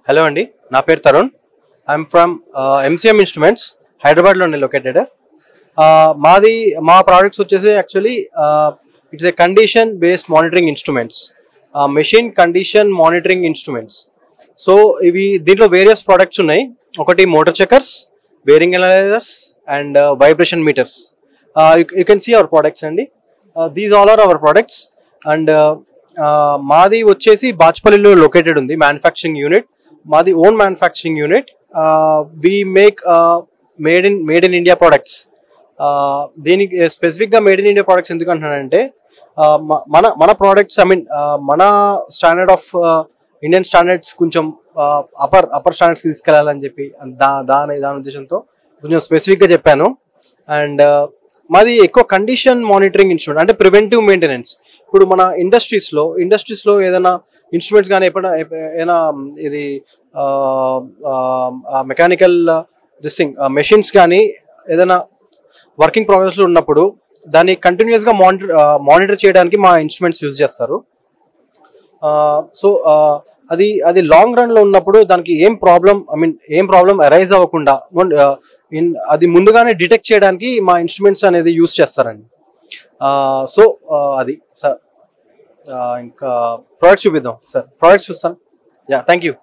Hello అండి, నా పేరు Tarun. I'm from MCM instruments, హైదరాబాద్లోనే లొకేటెడ్. మా ప్రోడక్ట్స్ వచ్చేసి actually it's a condition based monitoring instruments, machine condition monitoring instruments. So దీంట్లో వేరియస్ ప్రోడక్ట్స్ ఉన్నాయి. ఒకటి motor checkers, bearing analysers and vibration meters. You can see our products అండి. These all are our products. And మాది వచ్చేసి బాచ్పల్లిలో located ఉంది manufacturing unit. మాది own manufacturing unit. We make made in India products. దీనికి స్పెసిఫిక్గా మేడ్ ఇన్ ఇండియా ప్రోడక్ట్స్ ఎందుకు అంటున్నానంటే మన ప్రోడక్ట్స్ మన స్టాండర్డ్ ఆఫ్ ఇండియన్ స్టాండర్డ్స్ కొంచెం అప్పర్ స్టాండర్డ్స్కి తీసుకెళ్లాలని చెప్పి దాని ఉద్దేశంతో కొంచెం స్పెసిఫిక్గా చెప్పాను. అండ్ మాది ఎక్కువ కండిషన్ మానిటరింగ్ ఇన్స్ట్రుమెంట్, అంటే ప్రివెంటివ్ మెయింటెనెన్స్. ఇప్పుడు మన ఇండస్ట్రీస్లో ఏదైనా ఇన్స్ట్రుమెంట్స్ కానీ ఏదైనా ఇది మెకానికల్ మెషిన్స్ కానీ ఏదైనా వర్కింగ్ ప్రోగ్రెస్లో ఉన్నప్పుడు దాన్ని కంటిన్యూస్గా మానిటర్ చేయడానికి మా ఇన్స్ట్రుమెంట్స్ యూజ్ చేస్తారు. సో అది లాంగ్ రన్లో ఉన్నప్పుడు దానికి ఏం ప్రాబ్లం అరైజ్ అవ్వకుండా అది ముందుగానే డిటెక్ట్ చేయడానికి మా ఇన్స్ట్రుమెంట్స్ అనేది యూజ్ చేస్తారండి. సో అది సార్. ఇంకా ప్రోడక్ట్స్ చూపిద్దాం సార్. ప్రోడక్ట్స్ చూస్తాను. Yeah, thank you.